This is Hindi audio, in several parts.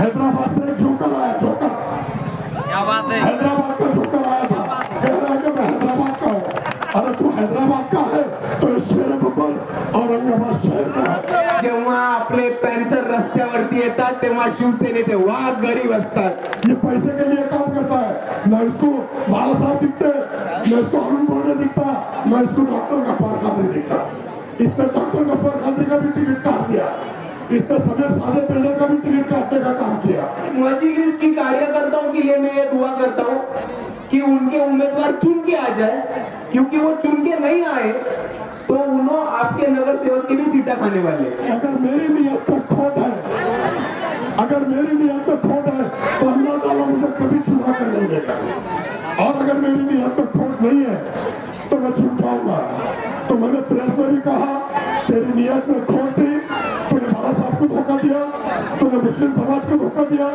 हैदराबाद से एक जोकर आया, जोकर, क्या बात है? हैदराबाद का जोकर आया था, कह रहा है कि मैं हैदराबाद का हूँ। अरे तू हैदराबाद का है तो शेर बब्बर औरंगाबाद शहर का है। जेव्हा आपले पॅन्थर रस्त्यावरती येतात तेव्हा शिवसेनेचे वाघ गरीब असतात. ये पैसे के लिए काम करता है, न इसको बाला साहब दिखते, न इसको अरुण बोलने दिखता, न इसको डॉक्टर गफ्फार खादरी दिखता। इसने डॉक्टर गफ्फार खादरी का भी टिकट काट दिया, इसने समीर साजे बिल्डर का भी टिकट काटने का काम किया। मजलिस की कार्यकर्ताओं के लिए मैं ये दुआ करता हूँ कि उनके उम्मीदवार चुन के आ जाए, क्योंकि वो चुन के नहीं आए तो उन्होंने आपके नगर सेवक की भी सीटा खाने वाले. अगर मेरी नीयत में खोट है, अगर मेरी नीयत में खोट है तो अल्लाह ताला मुझे कभी चुना कर नहीं देगा, और अगर मेरी नीयत में खोट नहीं है तो मैं चुन पाऊंगा। तो मैंने प्रेस में भी कहा तेरी नीयत में खोट थी, तूने बाला साहब को धोखा दिया, तूने मुस्लिम समाज को धोखा दिया,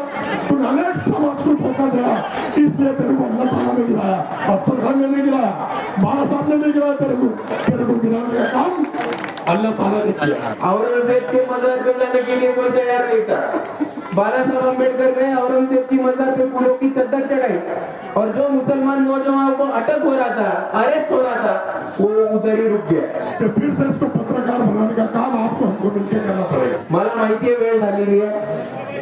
तूने अनेक समाज को धोखा दिया, इसलिए तेरे को अल्लाह ताला ने गिराया, अफसर खान ने नहीं गिराया, बाला साहब ने नहीं गिराया, तेरे को गिराने का काम अल्लाह ताला ने किया। औरंगजेब के मजार पे जाने के लिए कोई तैयार नहीं था. बाला साहब अम्बेडकर गए, औरंगजेब की मजार पे फूलों की चद्दर चढ़ाई, और जो मुसलमान नौजवानों को अटक हो रहा था, अरेस्ट हो रहा था, वो उधर ही रुक गया. तो फिर से इसको पत्रकार बनाने का काम आपको हमको मिलकर करना पड़ेगा। मला माहिती आहे वेळ झालेली आहे,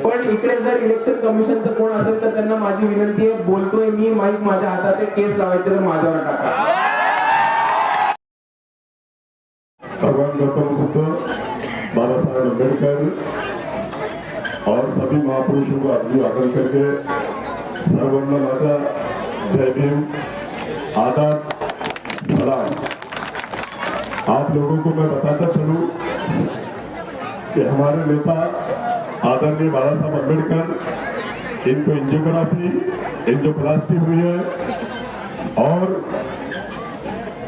पण इकडे जर इलेक्शन कमिशनचं कोण असेल तर त्यांना माझी विनंती आहे, बोलतोय मी, माईक माझ्या हातात आहे, केस लावायचे तर माझ्यावर टाका. भगवान गौतम बुद्ध, बाबा साहेब अम्बेडकर और सभी महापुरुषों को अभिवादन करके सर्वन्न माता, जय भीम, आदाब, सलाम। आप लोगों को मैं बताता चलूं कि हमारे नेता आदरणीय बाबा साहब अम्बेडकर, इनको एंजियोप्लास्टी हुई है, और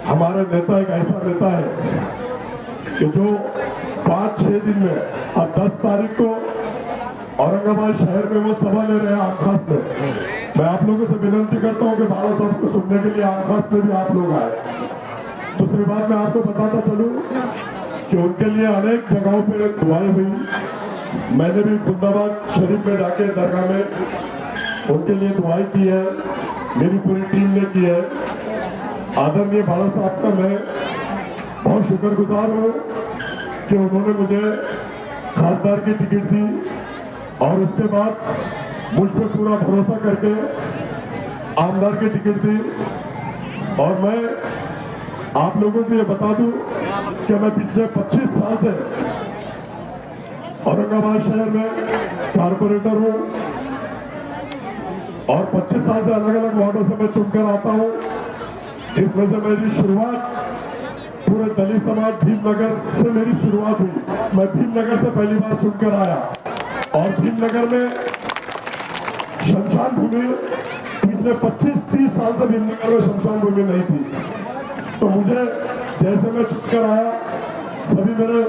हमारे नेता एक ऐसा नेता है कि जो 5-6 दिन में, अब 10 तारीख को औरंगाबाद शहर में वो सभा ले रहे हैं आमखास में। मैं आप लोगों से विनती करता हूं कि बाबा साहब को सुनने के लिए आमखास में भी आप लोग आए। दूसरी बात मैं आपको बताता चलूं कि उनके लिए अनेक जगहों पे दुआएं हुई। मैंने भी खुदाबाद शरीफ में जाके दरगाह में उनके लिए दुआएं की है, मेरी पूरी टीम ने की है। आदरणीय बाला साहब का मैं बहुत शुक्रगुजार हूँ कि उन्होंने मुझे खासदार की टिकट दी, और उसके बाद मुझ पर पूरा भरोसा करके आमदार की टिकट दी। और मैं आप लोगों को ये बता दूं कि मैं पिछले 25 साल से औरंगाबाद शहर में कारपोरेटर हूँ, और 25 साल से अलग अलग वार्डों से मैं चुनकर आता हूँ, जिसमें से मेरी शुरुआत पूरे दलित समाज भीमनगर से मेरी शुरुआत हुई। मैं भीमनगर से पहली बार चुनकर आया, और भीमनगर में शमशान भूमि पिछले 25-30 साल से भीमनगर में शमशान भूमि नहीं थी। तो मुझे जैसे मैं चुनकर आया, सभी मेरे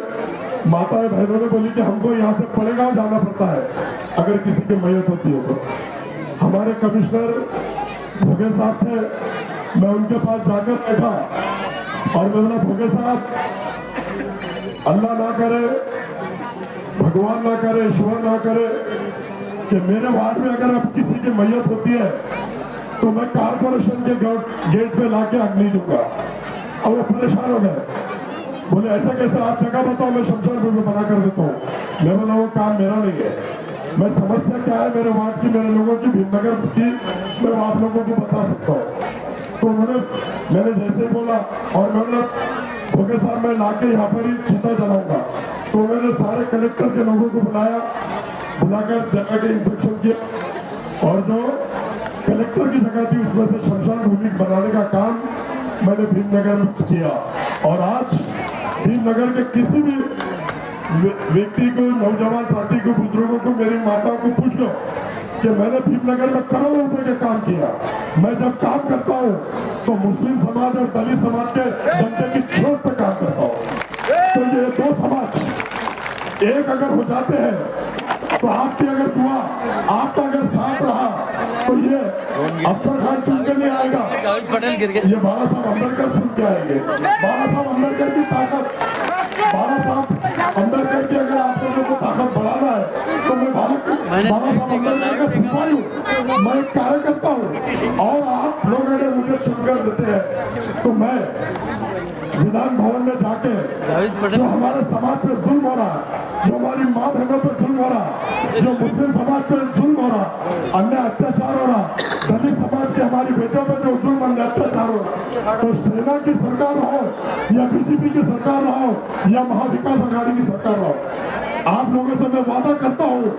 माताएं बहनों ने बोली कि हमको यहाँ से पड़ेगा जाना पड़ता है अगर किसी की मैयत होती है तो। हमारे कमिश्नर भोगे साहब थे, मैं उनके पास जाकर बैठा और मैं बोला, भोगे साहब, अल्लाह ना करे, भगवान ना करे, ईश्वर ना करे कि मेरे वार्ड में अगर अब किसी की मैयत होती है तो मैं कारपोरेशन के गेट पे लाके अग्नि दूंगा। और वो परेशान हो गए, बोले ऐसा कैसे, आप जगह बताओ, मैं शमशान भूमि बना कर देता हूँ। मैं बोला वो काम मेरा नहीं है, मैं समस्या क्या है मेरे वार्ड की, मेरे लोगों की, भीमनगर की, मैं आप लोगों को बता सकता हूँ। तो मैंने जैसे ही बोला, और मैंने भोगे साहब मैं लाके यहाँ पर ही चिता जलाऊंगा, तो मैंने सारे कलेक्टर के लोगों को बुलाकर जगह के इंस्पेक्शन किया, और जो कलेक्टर की जगह थी उसमें से शमशान भूमि बनाने का काम मैंने भीमनगर में किया। और आज भीमनगर के किसी भी व्यक्ति को, नौजवान साथी को, बुजुर्गों को, मेरी माताओं को पूछ लो कि मैंने भीमनगर में करोड़ों रुपए का काम किया। मैं जब काम करता हूँ तो मुस्लिम समाज और दलित समाज के जनता की छोट पर काम करता हूँ। तो ये दो समाज एक अगर हो जाते हैं तो आपकी अगर दुआ, आपका अगर साथ रहा तो ये अफसर खान चुन के नहीं आएगा, ये बाला साहब अम्बेडकर चुन के आएंगे। बाला साहब अम्बेडकर की ताकत, बाला साहब अम्बेडकर की अगर आप लोगों को ताकत बढ़ाना है तो मैं बाबा साहब अम्बेडकर का सिपाही हूँ, मैं एक कार्यकर्ता हूँ और आप लोग अगर मुझे चुनकर देते हैं तो मैं विधान भवन में जाके जो हमारे समाज पे जुल्म हो रहा है, जो हमारी माँ बहनों पे जुल्म हो रहा है, जो मुस्लिम समाज पे जुल्म हो रहा, अन्याय अत्याचार हो रहा, दलित समाज के हमारी बेटियों पे जो जुल्म अन्याय अत्याचार हो रहा, तो सेना की सरकार रहो या बीजेपी की सरकार रहो या महाविकास आघाड़ी की सरकार रहो, आप लोगों से मैं वादा करता हूँ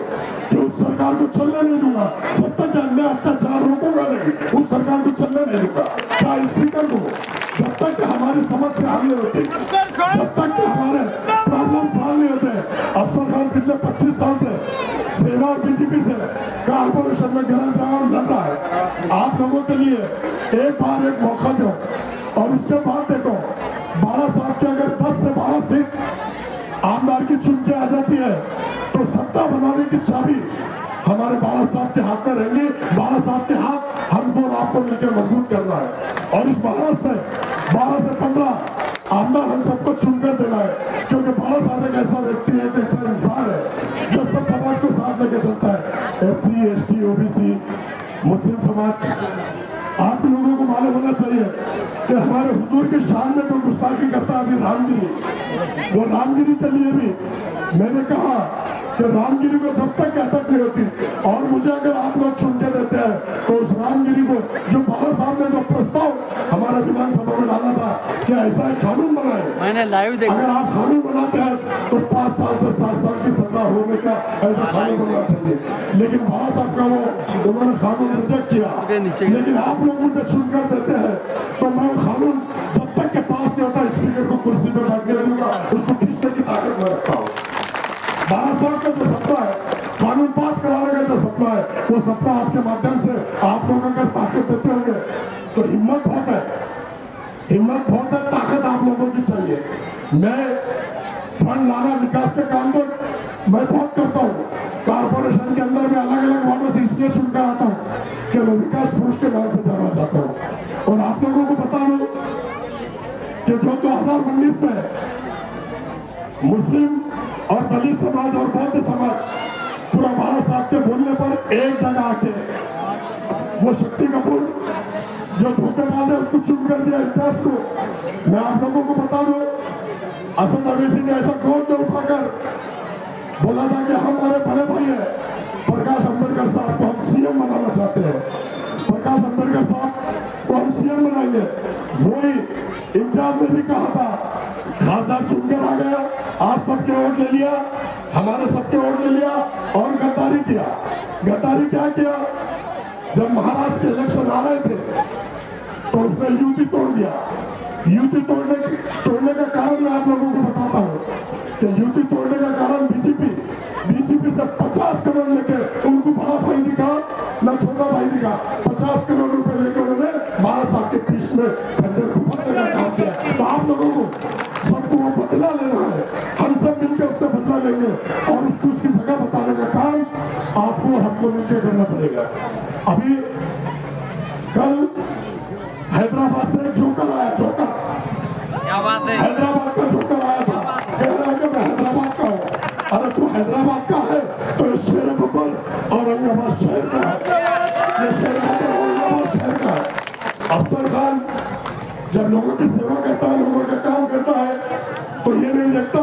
कि उस सरकार को चलने नहीं दूंगा जब तक अन्याय अत्याचार रोकूंगा नहीं, उस सरकार को चलने नहीं दूंगा। चाहे स्पीकर को जब तक कि हमारी समझ से हल नहीं होती, जब तक कि हमारे प्रॉब्लम सॉल्व नहीं होते। अफसर खान पिछले 25 साल से सेना और बीजेपी से कारपोरेशन में गरज रहा और लड़ रहा है। आप लोगों के लिए एक बार एक मौका दो और उसके बाद देखो बाला साहब के अगर 10 से 12 सीट आमदार की चुन के आ जाती है तो सत्ता बनाने की चाबी हमारे बाला साहब के हाथ में रहेंगी। बाला साहब के हाथ हमको और आपको मिलकर मजबूत करना है और इस 12 से 15 आमदार हम सबको चुनकर देना है, क्योंकि बाला साहब एक ऐसा व्यक्ति है, एक ऐसा इंसान है जो सब समाज को साथ लेके चलता है। SC ST OBC मुस्लिम समाज। आप लोगों को मालूम होना चाहिए कि हमारे हुजूर की शान में जो गुस्ताखी करता है अभी रामगिरी, वो रामगिरी के लिए भी मैंने कहा कि रामगिरी को जब तक अटक नहीं होती और मुझे अगर आप लोग चुन के देते हैं तो उस रामगिरी को जो बाबा साहब ने जो प्रस्ताव हमारा विधानसभा में डाला था कि ऐसा एक कानून बनाए, मैंने लाइव देखा, अगर आप कानून बनाते हैं तो 5 साल से 7 साल की सजा होने का ऐसा कानून बनना चाहिए। लेकिन बाबा साहब का वो उन्होंने कानून रिजेक्ट किया। लेकिन आप लोग मुझे चुनकर देते हैं तो मैं वो कानून जब तक के पास नहीं होता स्पीकर को कुर्सी पर बैठने दूंगा, उसको खींचने की ताकत में रखता हूँ। बाबा साहब का जो सपना है, कानून पास कराने का जो सपना है, वो सपना आपके माध्यम से आप लोग अगर ताकत देते होंगे तो हिम्मत बहुत है, हिम्मत बहुत है, ताकत आप लोगों की चाहिए। मैं फंड लाना विकास के काम को मैं बहुत करता हूँ। कारपोरेशन के अंदर में अलग अलग वार्डों से इसलिए चुनकर आता हूँ कि मैं विकास पुरुष के नाम से जाना चाहता हूँ। और आप लोगों को बता दूं कि जो 2019 में मुस्लिम और दलित समाज और बौद्ध समाज पूरा बाला साहब के बोलने पर एक जगह आके वो शक्ति कपूर जो धोखेबाज है उसको चुन कर दिया इतिहास को। मैं आप लोगों को बता दूं असद अवैसी ने ऐसा गोद में उठाकर बोला था कि हमारे बड़े भाई है प्रकाश अम्बेडकर साहब को हम CM बनाना चाहते हैं, प्रकाश अम्बेडकर साहब को हम CM बनाएंगे। वही इम्तियाज ने भी कहा था, खासदार चुनकर आ गया, आप सबके वोट ले लिया, हमारे सबके वोट ले लिया और गद्दारी किया। गद्दारी क्या किया? जब महाराष्ट्र के इलेक्शन आ रहे थे तो उसने यूपी तोड़ दिया। यूपी तोड़ने का कारण मैं आप लोगों को बताता हूँ कि यूपी तोड़ने का कारण बीजेपी से 50 करोड़ लेके उनको बड़ा भाई दिखा ना छोटा भाई दिखा, 50 करोड़ रुपए लेके उन्होंने बाला साहब के पीठ में खंजर घुमाने का काम किया। तो आप लोगों को सबको वो बदला लेना है, हम सब मिलकर उससे बदला लेंगे और उसको उसकी जगह बताने का काम आपको हमको मिलकर करना पड़ेगा। अभी कल हैदराबाद से जोकर आया, जोकर क्या बात है, हैदराबाद का जोकर आया था, कह रहा है कि मैं हैदराबाद का हूँ। अरे तू हैदराबाद का है तो ये शेर बब्बर औरंगाबाद शहर का है, ये शेर बब्बर औरंगाबाद शहर का है। अफसर खान जब लोगों की सेवा करता है, लोगों का काम करता है तो ये नहीं देखता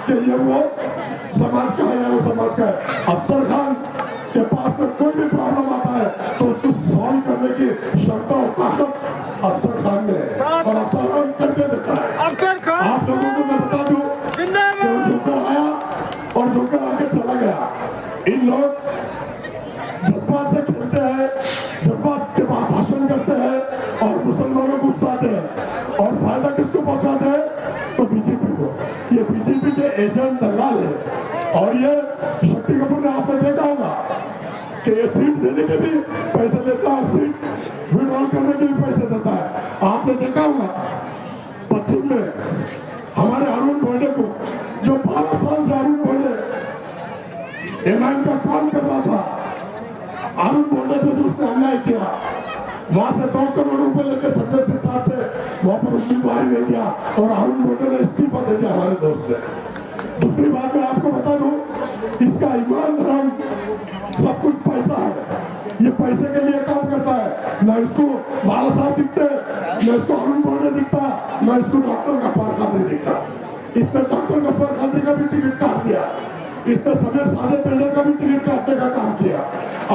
कि ये वो समाज का है या वो समाज का है। अफसर खान के पास में कोई भी प्रॉब्लम आता है तो उसको सॉल्व करने की क्षमता और ताकत अफसर खान में है और अफसर खान करके देता है। आप लोगों को मैं बता दूं कि जोकर आया और जोकर आके चला गया। इन लोग जज्बात से खेलते हैं, जज्बात के बाद भाषण करते हैं और मुसलमानों को उकसाते हैं और फायदा किसको पहुंचाते हैं? तो बीजेपी को। ये बीजेपी के एजेंट दलाल है और ये शक्ति कपूर ने आपने देखा होगा कि ये सीट देने के भी पैसे देता है, सीट विड्रॉल करने के भी पैसे देता है। आपने देखा होगा पश्चिम में हमारे अरुण बोले को, जो 12 साल से अरुण बोले एमआईएम का काम कर रहा था, अरुण बोले पे भी उसने अन्याय किया। वहां से 2 करोड़ रुपए लेकर संजय सिंह साहब से वहां पर उम्मीदवारी नहीं दिया और अरुण बोले ने इस्तीफा दे दिया हमारे दोस्त ने। दूसरी बात मैं आपको बता दूं, इसका ईमान धर्म ये पैसे के लिए काम करता है। ना इसको बाला साहब दिखते, ना इसको अरुण बोलने दिखता, ना इसको डॉक्टर गफ्फार खादरी दिखता। इसने डॉक्टर गफ्फार खादरी का भी टिकट काट दिया, इसने समीर साजिद बिल्डर का भी टिकट काटने का काम किया।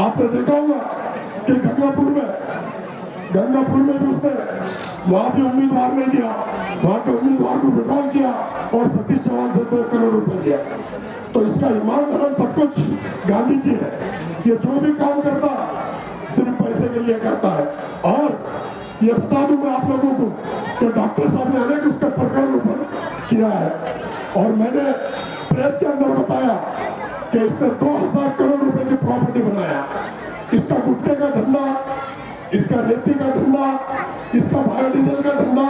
आपने देखा होगा कि गंगापुर में भी उसने वहां भी उम्मीदवार नहीं दिया, वहां के उम्मीदवार को विड्रॉल किया और सतीश चौहान से 2 करोड़ रुपए लिया। तो इसका ईमान धर्म सब कुछ गांधी जी है। ये जो भी काम करता सिर्फ पैसे के लिए करता है। और ये बता दूं मैं आप लोगों को कि डॉक्टर साहब ने अनेक उसका प्रकरण ऊपर किया है और मैंने प्रेस के अंदर बताया कि इसने 2000 करोड़ रुपए की प्रॉपर्टी बनाया। इसका गुटखे का धंधा, इसका रेती का धंधा, इसका बायोडीजल का धंधा,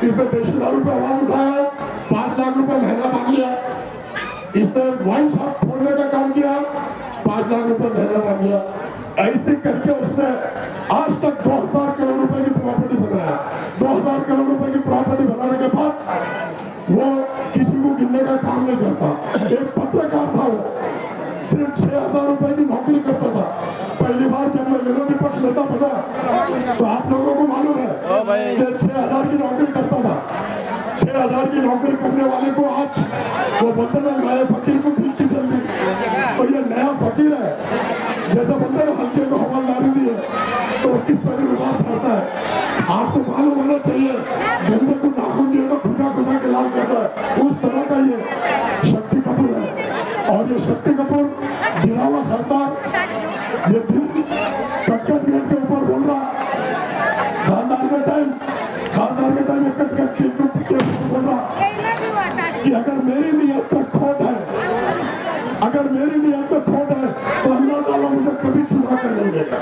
इसने देशी दारू पे आवाज उठाया, 5 लाख रुपए महीना मांग लिया। इसने वाइन शॉप खोलने का काम किया, 5 लाख रुपए महीना मांग लिया। ऐसे करके उसने आज तक 2000 करोड़ रुपए की प्रॉपर्टी बनाया। 2000 करोड़ रुपए की प्रॉपर्टी बनाने के बाद वो किसी को गिनने का काम नहीं करता। एक पत्रकार था, वो सिर्फ 6000 रुपए की नौकरी करता था। पहली बार जब मैं विरोधी पक्ष नेता बना तो आप लोगों को मालूम है कि 6000 की नौकरी करता था। 6000 की नौकरी करने वाले को आज वो बोलते हैं नए फकीर को भीख की जल्दी। तो ये नया फकीर है, जैसा बोलते हैं हल्के को हवालदारी दी है तो किस तरह विवाद करता है। आपको मालूम होना चाहिए, गंजे को नाखून दिए तो खुदा के लाल करता है, उस तरह का ये शक्ति कपूर है। और ये शक्ति कपूर गिरा हुआ खासदार, ये दिल कटकट गेट के ऊपर बोल रहा खासदार के टाइम कटकट बोल रहा कि अगर मेरी नीयत में खोट है, अगर मेरी नीयत में खोट है तो अल्लाह ताला मुझे कभी छुपा कर नहीं देगा,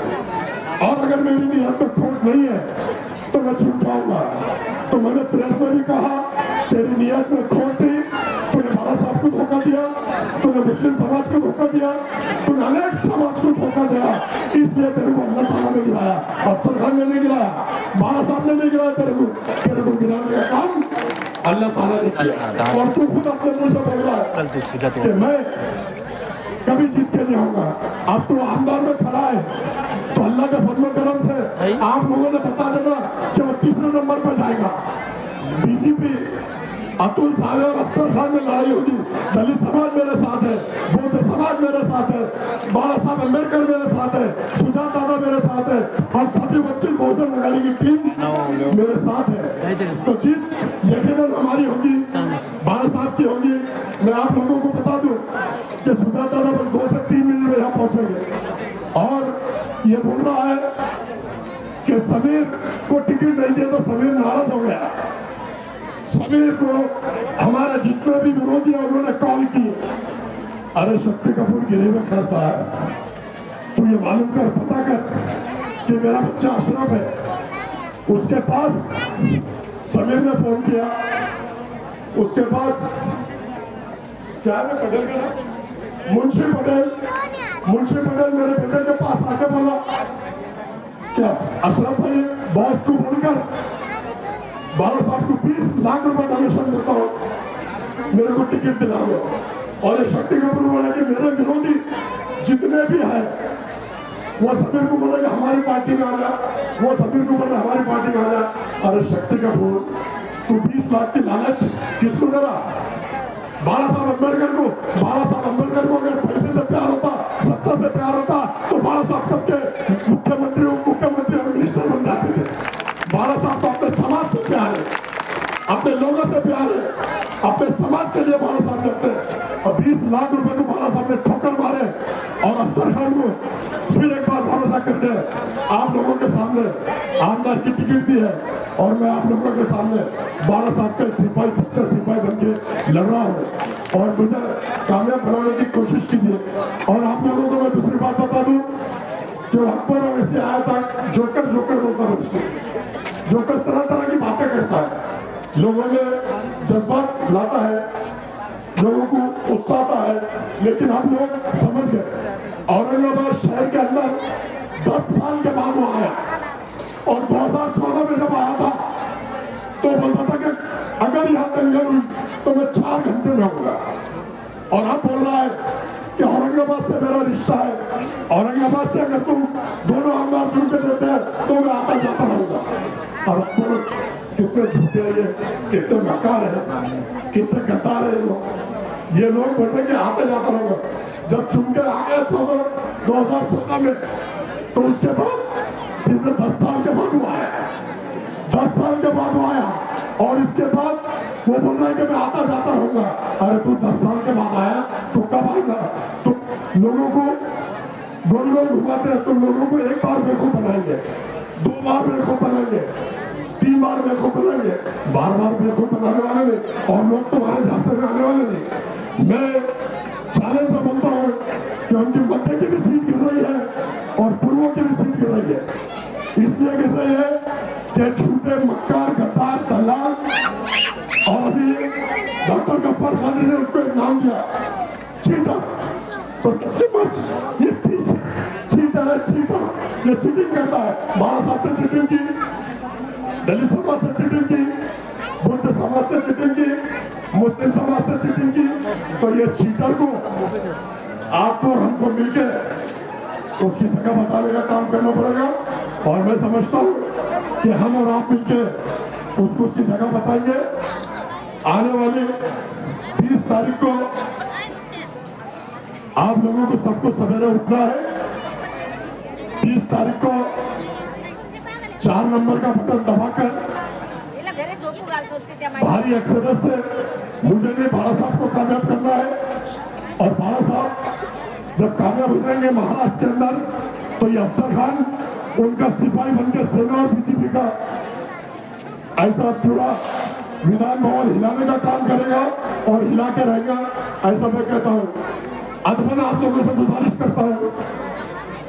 और अगर मेरी नीयत में खोट नहीं है तो मैं छुप जाऊंगा। तो मैंने प्रेस में भी कहा तेरी नीयत में खोट थी, तूने बाला साहब को धोखा दिया, तूने मुस्लिम समाज को धोखा दिया, तूने अनेक समाज को धोखा दिया, इसलिए तेरे को अल्लाह ताला ने गिराया, अफसर खान ने नहीं गिराया, बाला साहब ने नहीं गिराया, तेरे को गिराने का काम अल्लाह ताला ने किया। और तू खुद अपने मुंह से बोल रहा है कि मैं कभी जीत के नहीं आऊंगा। अब तो आमदार में खड़ा है तो अल्लाह के फजल करम से आप लोगों ने बता देना कि वो तीसरे नंबर पर जाएगा। बीजेपी अतुल साहब और अफसर खान में लड़ाई होगी, दलित समाज मेरे साथ है, बौद्ध समाज मेरे साथ है, बाला साहब अम्बेडकर मेरे साथ है, सुजात दादा मेरे साथ है और सभी बच्चे बहुजन अघाड़ी की टीम मेरे साथ है। तो जीत यकीनन हमारी होगी, बाला साहब की होगी। मैं आप लोगों को बता दूं कि सुजात दादा बस 2 से 3 मिनट में यहाँ पहुंचेंगे। और ये बोल रहा है कि समीर को टिकट नहीं दिया तो समीर नाराज हो गया। समीर को हमारे जितने भी विरोधी है उन्होंने कॉल की, अरे शक्ति कपूर गिरे में फंसता है, तू ये मालूम कर, पता कर कि मेरा बच्चा अशरफ है। उसके पास समीर ने फोन किया, उसके पास क्या है पटेल का नाम, मुंशी पटेल मेरे बेटे के पास आके बोला क्या अशरफ भाई बॉस को बोलकर बाला साहब को 20 लाख रुपए डोनेशन देता हूँ, मेरे को टिकट दिलाओ। और ये शक्ति कपूर बोला कि मेरे विरोधी जितने भी हैं वो समीर को बोले कि हमारी पार्टी में आ जा, वो समीर को बोले हमारी पार्टी में आ जा। अरे शक्ति कपूर तू 20 लाख की लालच किसको दे रहा? बाला साहब अम्बेडकर को। बाला साहब अम्बेडकर को अगर पैसे से प्यार होता, सत्ता से प्यार होता तो बाला साहब कब के मुख्यमंत्री और मिनिस्टर बन जाते थे। बाला साहब को अपने समाज से प्यार है, अपने लोगों से प्यार है, अपने समाज के लिए बाला साहब करते हैं। और 20 लाख रुपए को बाला साहब ने ठोकर मारे और अफसर खान को फिर एक बार भरोसा करके आप लोगों के सामने आमदार की टिकट दी है। और मैं आप लोगों के सामने बाला साहब का सिपाही, सच्चा सिपाही बन के लड़ रहा हूँ और मुझे कामयाब बनाने की कोशिश कीजिए। और आप लोगों को मैं दूसरी बात बता दूं, जो अकबर और ऐसे आया था जोकर बोलता है, उसको जोकर तरह की बातें करता है, लोगों में जज्बात लाता है, लोगों को उत्साहता है, लेकिन हम लोग समझ गए। औरंगाबाद शहर के अंदर 10 साल के बाद वो आया और 2014 में जब आया था तो बोलता था कि अगर यहाँ दंगल हुई तो मैं 4 घंटे में आऊंगा। और अब बोल रहा है कि औरंगाबाद औरंगाबाद से मेरा रिश्ता है, औरंगाबाद से अगर तुम दोनों आमदार चुन के देते हैं तो मैं आता जाता रहूंगा। और तुम कितने झूठे हैं, ये कितने मकार है, कितने गद्दार है ये लोग बोल रहे कि आते जाता रहूंगा। जब चुन के आ गए 2014 में, तो उसके बाद सीधे 10 साल के बाद वो आया, 10 साल के बाद वो आया, और इसके बाद वो बोल रहा है कि मैं आता जाता रहूंगा। अरे तू 10 साल के बाद आया तो कब आएगा? तो लोगों को गोल गोल घुमाते हैं, तो लोगों को एक बार बेवकूफ बनाएंगे, 2 बार बेवकूफ बनाएंगे, 3 बार बेवकूफ बनाएंगे, बार बार बेवकूफ बनाने वाले नहीं, और लोग तो वहां झांसे में आने वाले नहीं। मैं चैलेंज से बोलता हूँ कि उनकी मध्य की भी सीट गिर रही है और पूर्वों की भी सीट गिर रही है। इसलिए गिर रही है कि झूठे मक्कार गद्दार दलाल, और अभी डॉक्टर गफ्फार खान ने उसको एक नाम दिया, चीटर। तो सच्ची मुच ये चीटर है, चीटर। ये चीटिंग करता है, महासाब से चीटिंग की, दलित समाज से चीटिंग की, बुद्ध समाज से चीटिंग की, मुस्लिम समाज से चीटिंग की। तो ये चीटर को आपको और हमको मिलके उसकी जगह बताने का काम करना पड़ेगा। और मैं समझता हूँ कि हम और आप मिलके उसको उसकी जगह बताएंगे। आने वाली 20 तारीख को आप लोगों को सबको सवेरे उठना है। 20 तारीख को 4 नंबर का बटन दबाकर भारी एक्सरस से मुझे नहीं, भाड़ा साहब को कामयाब करना है। और भाड़ा साहब जब कामयाब हो जाएंगे महाराष्ट्र के अंदर, तो ये अफसर खान उनका सिपाही बनकर सेना और बीजेपी का ऐसा पूरा विधान भवन हिलाने का काम करेगा और हिला के रहेगा, ऐसा मैं कहता हूँ। अदबन आप लोगों से गुजारिश करता हूँ,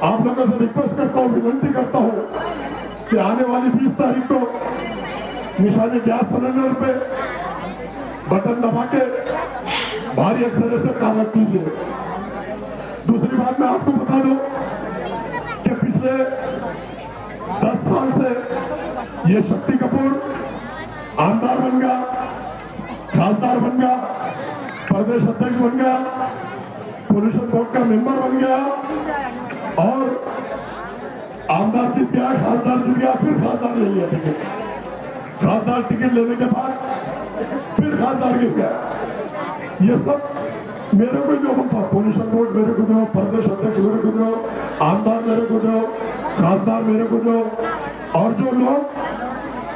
आप लोगों से रिक्वेस्ट करता हूँ, विनती करता हूँ कि आने वाली 20 तारीख को निशानी गैस सिलेंडर पे बटन दबा के भारी अक्षर से कामयाब कीजिए। दूसरी बात मैं आपको बता दूं कि पिछले 10 साल से ये शक्ति कपूर आमदार बन गया, खासदार बन गया, प्रदेश अध्यक्ष बन गया, पोल्यूशन बोर्ड का मेंबर बन गया, और आमदार जीत गया, खासदार जीत गया, फिर खासदार ले लिया टिकट, खासदार टिकट लेने के बाद फिर खासदार गिर गया। ये सब मेरे को जो बोलता, पोल्यूशन बोर्ड मेरे को दो, प्रदेश अध्यक्ष मेरे को दो, आमदार मेरे को दो, खासदार मेरे को दो, और जो लोग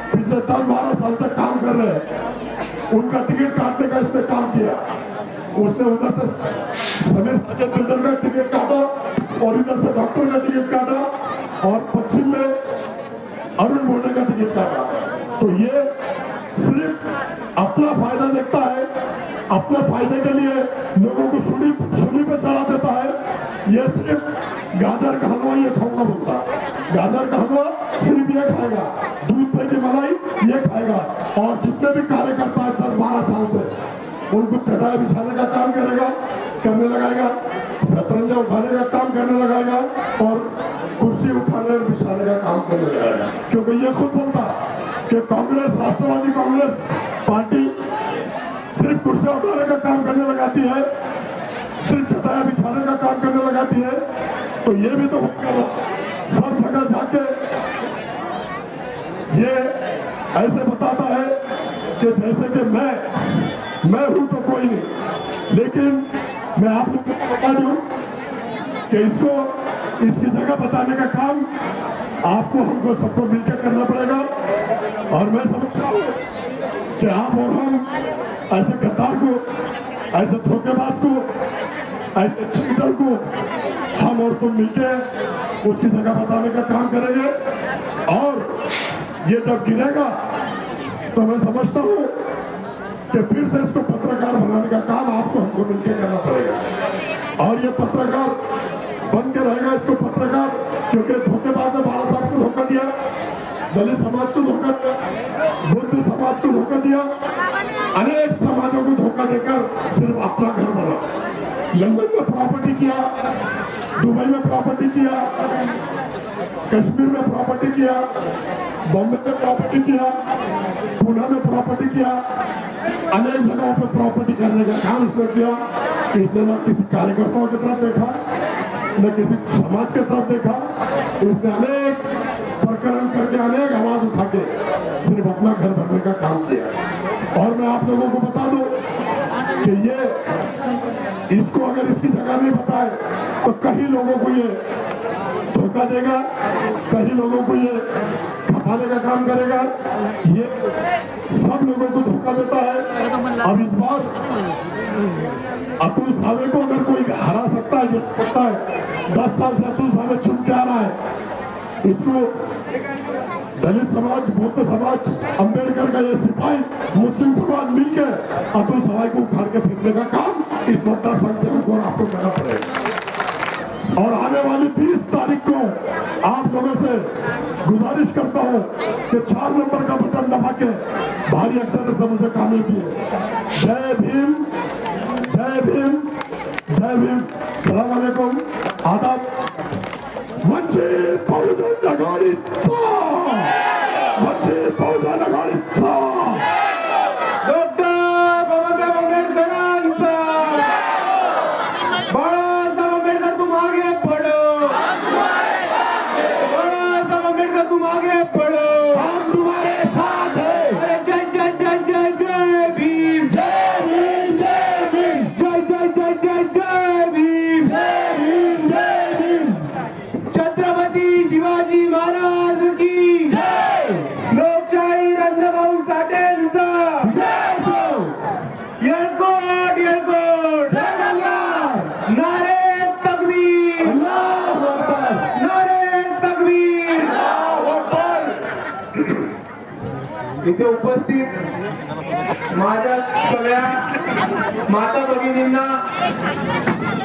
पिछले 10-12 साल से काम कर रहे हैं उनका टिकट काटने का इसने काम किया। उसने उधर से समीर सचेत बिल्डर का टिकट काटा और इधर से डॉक्टर का टिकट काटा और पश्चिम में अरुण बोलने का टिकट काटा। तो ये सिर्फ अपना फायदा देखता है, अपने फायदे के लिए लोगों को सुनी पे चढ़ा देता है। ये सिर्फ गाजर का हलवा ये खाऊंगा बोलता, गाजर का हलवा सिर्फ ये खाएगा, दूध पे की मलाई ये खाएगा, और जितने भी कार्यकर्ता है 10-12 साल से उनको चटाई बिछाने का काम करने लगाएगा, शतरंजा उठाने का काम करने लगाएगा, और कुर्सी उठाने और बिछाने का काम करने लगाएगा। क्योंकि ये खुद बोलता कि कांग्रेस, राष्ट्रवादी कांग्रेस पार्टी सिर्फ कुर्सी उठाने का काम करने लगाती है, सिर्फ चटाया बिछाने का काम करने लगाती है। तो ये भी तो सब जगह जाके ये ऐसे बताता है कि जैसे कि मैं हूं तो कोई नहीं, लेकिन मैं आप लोगों को बता दूं कि इसको इसकी जगह बताने का काम आपको हमको सबको मिलकर करना पड़ेगा। और मैं समझता हूं कि आप और हम ऐसे गद्दार को, ऐसे धोखेबाज को, ऐसे चीटर को हम और तुम मिलकर उसकी जगह बताने का काम करेंगे। और ये जब गिरेगा तो मैं समझता हूं कि फिर से इसको पत्रकार बनाने का काम आपको हमको मिलकर करना पड़ेगा। और ये पत्रकार बन के रहेगा, इसको पत्रकार, क्योंकि धोखेबाज ने बाला साहब को धोखा दिया, दलित समाज को धोखा दिया, बुद्ध समाज को धोखा दिया, अनेक समाजों को धोखा देकर सिर्फ अपना घर बना, लंदन में प्रॉपर्टी किया, दुबई में प्रॉपर्टी किया, कश्मीर में प्रॉपर्टी किया, बॉम्बे में प्रॉपर्टी किया, पुणे में प्रॉपर्टी किया, अनेक जगहों पे प्रॉपर्टी करने का काम इसने किया। इसने न किसी कार्यकर्ताओं की तरफ देखा, न किसी समाज की तरफ देखा। इसने अनेक प्रकरण करके, अनेक आवाज उठा के सिर्फ अपना घर भरने का काम किया। और मैं आप लोगों को बता दूं कि ये इसको अगर इसकी जगह नहीं बताए तो कई लोगों को ये धोखा देगा, कई लोगों को ये खपाने का काम करेगा। ये सब लोगों को धोखा देता है। अब इस बार अतुल सावे को अगर कोई हरा सकता है, जीत सकता है, 10 साल से अतुल सावे छुप के आ रहा है। इसको दलित समाज, बौद्ध समाज, अंबेडकर का ये सिपाही, मुस्लिम समाज मिलकर अतुल सवाई को उखाड़ के फेंकने का काम इस मतदार संघ से हमको आपको करना पड़ेगा। और आने वाली 20 तारीख को आप लोगों से गुजारिश करता हूं कि 4 नंबर का बटन दबा के भारी अक्षर से मुझे कामयाबी है। जय भीम, जय भीम, जय भीम। सलाम अलैकुम, आदाब। वंचित बहुजन आघाडीचा, वंचित बहुजन आघाडीचा, डॉक्टर बाबासाहेब आंबेडकरांचा, बाळासाहेब आंबेडकर तुम आगे पढ़ो, बाळासाहेब आंबेडकर तुम आगे पढ़ो, हम तुम्हारे साथ हैं। अरे जय जय जय जय जय भीम, जय भीम, जय भीम, जय जय जय जय जय भीम, जय भीम, जय भीम, छत्रपती शिवाजी महाराज की जय। लोकशाही रत्नभाऊ साठेंचा जय हो, येळकोट येळकोट, जय मल्हार, नारे तकबीर, अल्लाहू अकबर, नारे तकबीर। अल्लाहू अकबर। इथे उपस्थित माझ्या सगळ्या माता भगिनींना,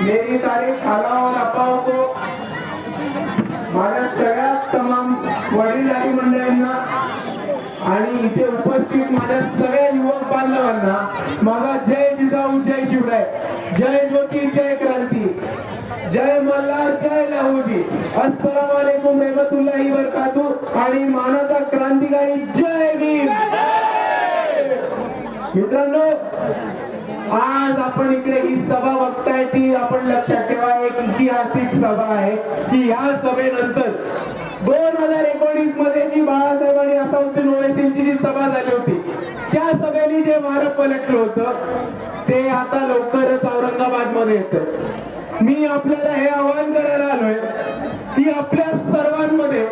मेरी सारी खाला और अप्पाओं को, माझ्या सगळ्या तमाम वडीलधारी मंडळींना आणि इथे उपस्थित माझ्या सगळ्या युवक बांधवांना माझा जय जिजाऊ, जय शिवराय, जय ज्योती, जय क्रांती, जय मल्हार, जय लहुजी, अस्सलाम वालेकुम रहमतुल्लाही बरकातू आणि मानाचा क्रांतिकारी जय भीम। मित्रांनो, आज आपण इकडे ही सभा बघताय ती आपण लक्षात ठेवा, एक ऐतिहासिक सभा आहे की या सभेनंतर 2019 मध्ये जी बाळासाहेबांनी असाउद्दीन ओवैसींची जी सभा झाली होती, त्या सभेने जे वारं पलटलं होतं ते आता लवकरच औरंगाबाद मध्ये येतं। मी आपल्याला हे आवाहन करायला आलोय की आपल्या सर्वांमध्ये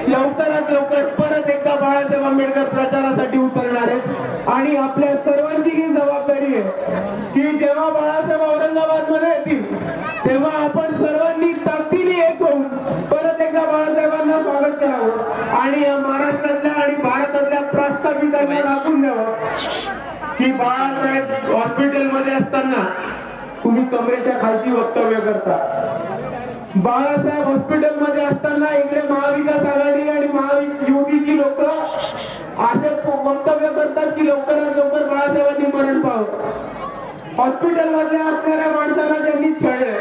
लवकरात लवकर परत एकदा बाळासाहेब आंबेडकर प्रचारासाठी उतरणार आहेत आणि आपल्या सर्वांची ही जबाबदारी आहे की जेव्हा बाळासाहेब औरंगाबाद मध्ये येतील तेव्हा आपण सर्वांनी ताकदीने एक होऊन परत एकदा बाळासाहेबांना स्वागत करावं आणि या महाराष्ट्रातल्या आणि भारतातल्या प्रस्थापितांना दाखवून द्यावं की बाळासाहेब हॉस्पिटलमध्ये असताना तुम्ही कमरेच्या खालची वक्तव्य करता, बाळासाहेब हॉस्पिटल मध्ये असताना इकडे महाविकास आघाडी आणि महायुतीची लोक असे वक्तव्य करतात की लवकरात लवकर बाळासाहेबांनी मरण पाहावं। हॉस्पिटल मधल्या असणाऱ्या माणसाला ज्यांनी छळलंय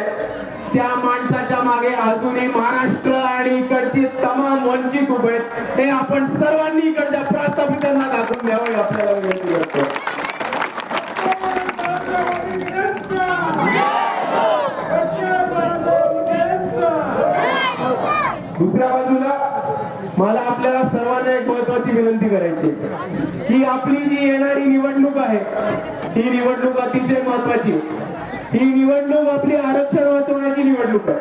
त्या माणसाच्या मागे अजूनही महाराष्ट्र आणि इकडची तमाम वंचित उभे आहेत। हे आपण सर्वांनी इकडच्या प्रस्थापितांना दाखवून द्यावं आपल्याला विनंती करतो। दुसऱ्या बाजूला मला आपल्याला सर्वांना एक महत्वाची विनंती करायची की आपली जी येणारी निवडणूक आहे ही निवडणूक अतिशय महत्वाची। ही निवडणूक आपली आरक्षण वाचवण्याची निवडणूक आहे,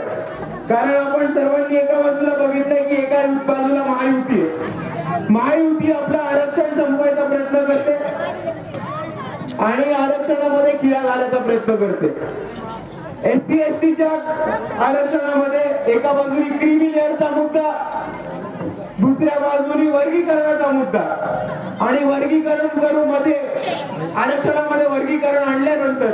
कारण आपण सर्वांनी एका बाजूला बघितलंय की एका बाजूला महायुती आहे। महायुती आपलं आरक्षण संपवायचा प्रयत्न करते आणि आरक्षणामध्ये खिळा घालायचा प्रयत्न करते। SC STच्या आरक्षणामध्ये एका बाजूनी क्रीमी लेअरचा मुद्दा, दुसऱ्या बाजूनी वर्गीकरणाचा मुद्दा आणि वर्गीकरण करून मध्ये आरक्षणामध्ये वर्गीकरण आणल्यानंतर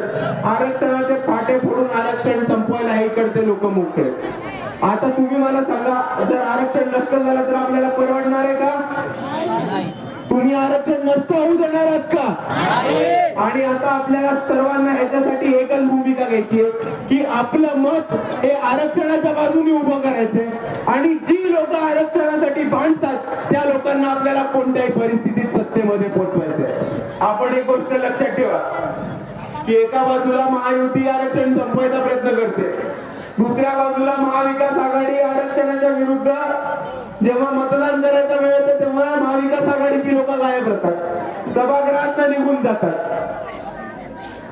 आरक्षणाचे फाटे फोडून आरक्षण संपवायला हे इकडचे लोक मुख्य आहेत। आता तुम्ही मला सांगा, जर आरक्षण नष्ट झालं तर आपल्याला परवडणार आहे का? तुम्ही आरक्षण नष्ट होऊ देणार आहात का? आणि आता आपल्याला सर्वांना ह्याच्यासाठी एकच भूमिका घ्यायची आहे की आपलं मत हे आरक्षणाच्या बाजूने उभं करायचंय आणि जी लोक आरक्षणासाठी भांडतात त्या लोकांना आपल्याला कोणत्याही परिस्थितीत सत्तेमध्ये पोहोचवायचंय. आपण एक गोष्ट लक्षात ठेवा की एका बाजूला महायुती आरक्षण संपवायचा प्रयत्न करते, दुसऱ्या बाजूला महाविकास आघाडी आरक्षणाच्या विरुद्ध जेव्हा मतदान करायचा वेळ येतो तेव्हा महाविकास आघाडीची लोक गायब होतात, सभागृहात निघून जातात.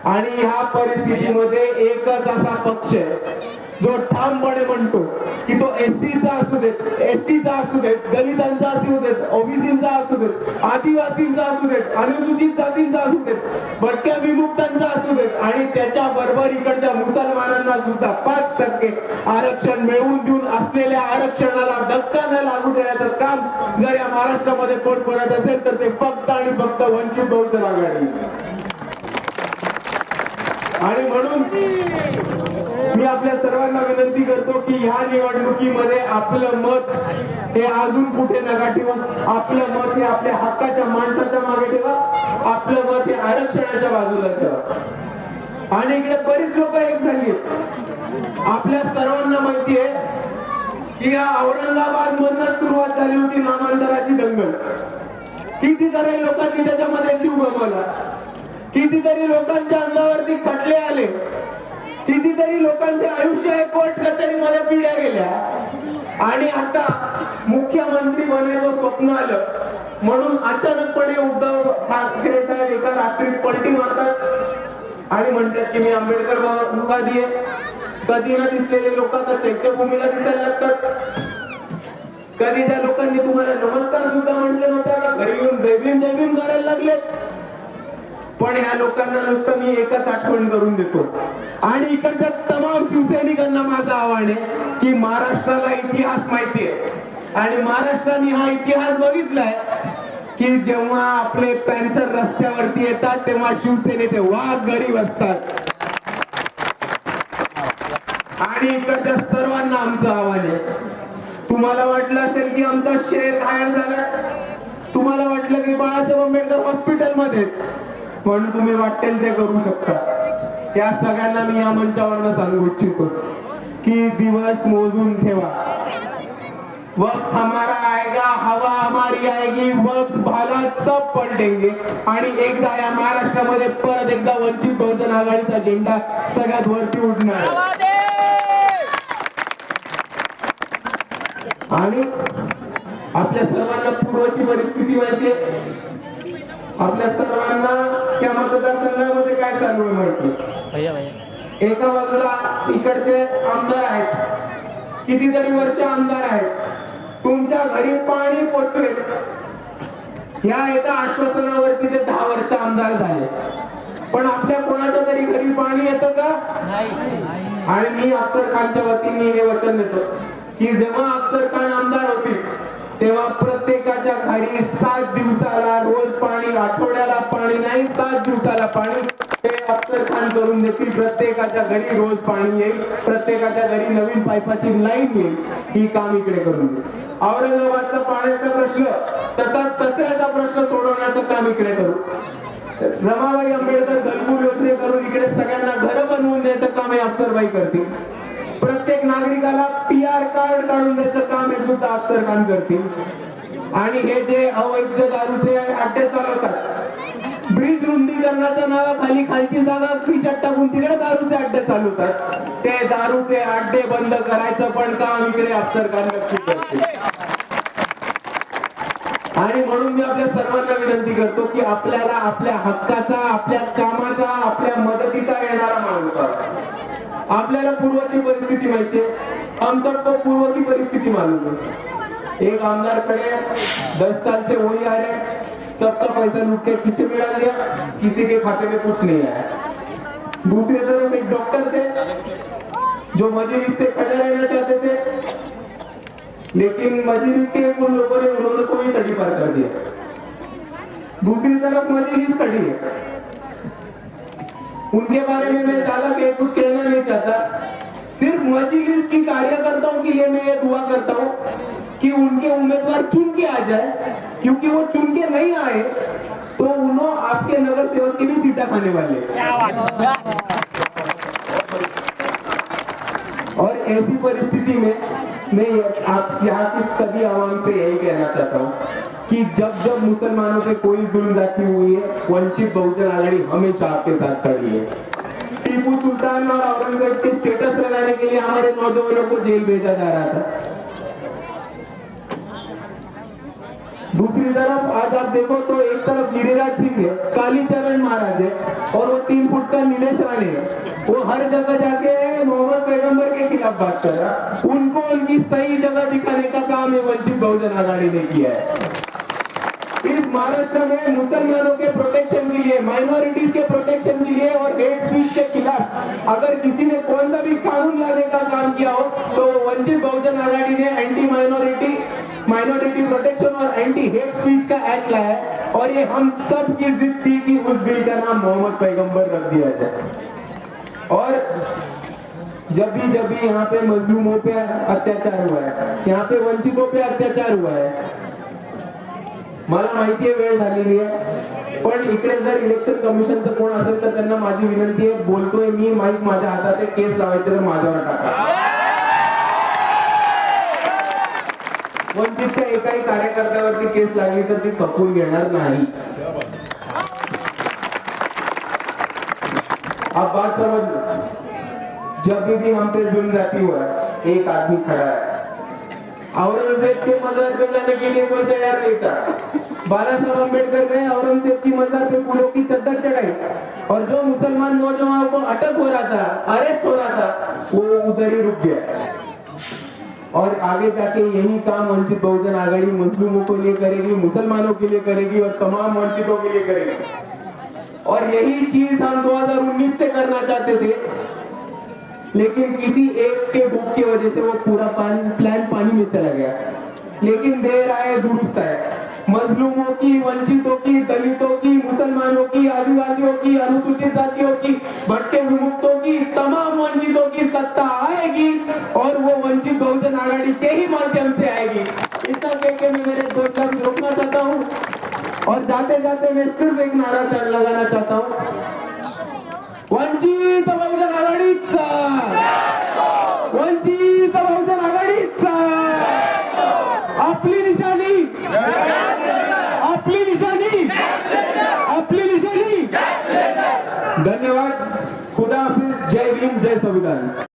आणि ह्या परिस्थितीमध्ये एकच असा पक्ष आहे जो ठामपणे म्हणतो की तो एससीचा असू देत, एसटीचा असू देत, दलितांचा असू देत, ओबीसीचा असू देत, आदिवासींचा असू देत, अनुसूचित जातींचा असू देत, भटक्या विमुक्तांचा असू देत आणि त्याच्या बरोबर इकडच्या मुसलमानांना सुद्धा 5% आरक्षण मिळवून देऊन असलेल्या आरक्षणाला धक्का न लागू देण्याचं काम जर या महाराष्ट्रामध्ये कोण करत असेल तर ते फक्त आणि फक्त वंचित बहुजन आघाडी. आणि म्हणून मी आपल्या सर्वांना विनंती करतो की ह्या निवडणुकीमध्ये आपलं मत हे अजून कुठे नका ठेवून, आपलं मत हे आपल्या हक्काच्या माणसाच्या मागे ठेवा, आपलं मत हे आरक्षणाच्या बाजूला ठेवा. आणि इकडे बरीच लोक एक झाली. आपल्या सर्वांना माहिती आहे की या औरंगाबाद मधूनच सुरुवात झाली होती नामांतराची दंगल. कितीतरी लोकांनी त्याच्यामध्ये जीव गमावला, कितीतरी लोकांच्या अंगावरती खटले आले, कितीतरी लोकांचे आयुष्य कोर्ट कचेरीमध्ये पिढ्या गेल्या. आणि आता मुख्यमंत्री बनायचं स्वप्न आलं म्हणून अचानकपणे उद्धव ठाकरे साहेब एका रात्रीत पलटी मारतात आणि म्हणतात की मी आंबेडकर मुखादी आहे. कधी न दिसलेले लोक आता चैत्यभूमीला दिसायला लागतात. कधी ज्या लोकांनी तुम्हाला नमस्कार सुद्धा म्हटले नव्हते आता घरी येऊन जयभीम जयभीम करायला लागले. पण ह्या लोकांना नुसतं मी एकच आठवण करून देतो आणि इकडच्या तमाम शिवसैनिकांना माझं आव्हान आहे की महाराष्ट्राला इतिहास माहिती आहे आणि महाराष्ट्राने हा इतिहास बघितलाय की जेव्हा आपले पॅन्थर रस्त्यावरती येतात तेव्हा शिवसेनेचे वाघ गरीब असतात. आणि इकडच्या सर्वांना आमचं आव्हान आहे, तुम्हाला वाटलं असेल की आमचा शेर घायल झाला, तुम्हाला वाटलं की बाळासाहेब आंबेडकर हॉस्पिटलमध्ये, पण तुम्ही वाटेल ते करू शकता. त्या सगळ्यांना मी या मंचावर सांगू इच्छितो की दिवस मोजून ठेवा. वक्त हमारा आएगा, हवा हमारी आएगी, वक्त भाला सब पलटेंगे. आणि एकदा या महाराष्ट्रामध्ये परत एकदा वंचित बहुजन आघाडीचा झेंडा सगळ्यात वरती उडणार. आणि आपल्या सर्वांना पूर्वची परिस्थिती माहिती आहे, आपल्या सर्वांना त्या मतदारसंघामध्ये काय चालू आहे माहिती. एका बाजूला इकडचे आमदार आहेत, कितीतरी वर्ष आमदार आहेत, तुमच्या घरी पाणी पोचले या एका आश्वासनावरती ते 10 वर्ष आमदार झाले. पण आपल्या कोणाच्या तरी घरी पाणी येतं का? आणि मी अफसर खानच्या वतीने हे वचन देतो की जेव्हा अफसर खान आमदार होती तेव्हा प्रत्येकाच्या घरी 7 दिवसाला रोज पाणी, आठवड्याला पाणी नाही 7 दिवसाला पाणी हे अफसर खान करून देतील. प्रत्येकाच्या घरी रोज पाणी येईल, प्रत्येकाच्या घरी नवीन पाईपाची लाईन येईल. ही काम इकडे करून देईल. औरंगाबादचा पाण्याचा प्रश्न तसाच कचऱ्याचा प्रश्न सोडवण्याचं काम इकडे करू. रमाबाई आंबेडकर घरकुल योजने करून इकडे सगळ्यांना घर बनवून द्यायचं काम हे अफसरबाई करतील. प्रत्येक नागरिकाला PR कार्ड काढून द्यायचं काम हे सुद्धा अफसर खान करतील. आणि हे जे अवैध दारूचे अड्डे चालवतात, ब्रिज रुंदीकरणाच्या नावाखाली खालची जागा खिशात टाकून तिकडे दारूचे अड्डे चालवतात, ते दारूचे अड्डे बंद करायचं पण काम इकडे अफसर खान नक्की करतील. आणि म्हणून मी आपल्या सर्वांना विनंती करतो की आपल्याला आपल्या हक्काचा, आपल्या कामाचा, आपल्या मदतीचा येणारा माणूस. आपल्याला पूर्वची परिस्थिती माहितीये, हम सबको पूर्व की परिस्थिती मालूम है. एक आमदार खड़े 10 साल से वही आ रहे, सबका पैसा लूट के किसी में डाल दिया, किसी के खाते में कुछ नहीं आया. दूसरी तरफ एक डॉक्टर थे जो मजलिस से खड़े रहना चाहते थे, लेकिन मजलिस के उन लोगों ने उन्होंने कोई तड़ी पार कर दिया. दूसरी तरफ मजलिस खड़ी है, उनके बारे में मैं ज्यादा कुछ कहना नहीं चाहता. सिर्फ मजलिस की कार्यकर्ताओं के लिए मैं ये दुआ करता हूँ कि उनके उम्मीदवार चुन के आ जाए, क्योंकि वो चुन के नहीं आए तो उन्होंने आपके नगर सेवक की भी सीटा खाने वाले. और ऐसी परिस्थिति में मैं आप यहाँ की सभी आवाम से यही कहना चाहता हूँ कि जब जब मुसलमानों पे कोई जुल्म जाती हुई है, वंचित बहुजन आघाड़ी हमेशा आपके साथ खड़ी है। टीपू सुल्तान और औरंगजेब के स्टेटस लगाने के लिए हमारे नौजवानों को जेल भेजा जा रहा था। दूसरी तरफ आज आप देखो तो एक तरफ गिरिराज सिंह है, कालीचरण महाराज है, और वो 3 फुट का नीलेश राणे है। वो हर जगह जाके मोहम्मद पैगंबर के खिलाफ बात कर रहा है। उनको उनकी सही जगह दिखाने का काम है वंचित बहुजन आघाड़ी ने किया है। इस महाराष्ट्र में मुसलमानों के प्रोटेक्शन के लिए, माइनॉरिटीज के प्रोटेक्शन के लिए और हेट स्पीच के खिलाफ अगर किसी ने कौन सा भी कानून लाने का काम किया हो तो वंचित बहुजन आघाड़ी ने एंटी माइनॉरिटी प्रोटेक्शन और एंटी हेट स्पीच का एक्ट लाया है। और ये हम सब की जिद थी कि उस बिल का नाम मोहम्मद पैगंबर रख दिया जाए। और जब भी यहाँ पे मजलूमों पे अत्याचार हुआ है, यहाँ पे वंचितों पे अत्याचार हुआ है, मला माहिती आहे वेळ झालेली आहे, पण इकडे जर इलेक्शन कमिशनचं कोण असेल तर त्यांना माझी विनंती आहे, बोलतोय मी, माईक माझ्या हातात आहे, केस लावायचे तर माझ्यावर टाका। वंचितच्या एकाही कार्यकर्त्यावरती केस लागली तर ती खपवून घेणार नाही। आप बात समझ, जब भी हम पे जुल्म जाती हुआ है, एक आदमी खड़ा है। औरंगजेब के मजार पे जाने के लिए कोई तैयार नहीं था। बाला साहब अम्बेडकर गए, औरंगजेब की मजार पे फूलों की चद्दर चढ़ाई, और जो मुसलमान नौजवानों को अटक हो रहा था, अरेस्ट हो रहा था, वो उधर ही रुक गया। और आगे जाके यही काम वंचित बहुजन आघाड़ी मुस्लिमों के लिए करेगी, मुसलमानों के लिए करेगी और तमाम वंचितों के लिए करेगी। और यही चीज हम 2019 से करना चाहते थे, लेकिन किसी एक के भूख की वजह से वो पूरा प्लान पानी में चला गया। लेकिन देर आए दुरुस्त है। मजलूमों की, वंचितों की, दलितों की, मुसलमानों की, आदिवासियों की, अनुसूचित जातियों की, भटके विमुक्तों की, तमाम वंचितों की सत्ता आएगी और वो वंचित बहुजन आघाड़ी के ही माध्यम से आएगी। इतना कह के मैं मेरे 2 शब्द रोकना चाहता हूँ और जाते जाते मैं सिर्फ एक नारा लगाना चाहता हूँ, वंचित बहुजन आघाडीचा, वंचित बहुजन आघाडीचा, आपली निशाणी, आपली निशाणी, आपली निशाणी। धन्यवाद, खुदा हाफिज, जय भीम, जय संविधान।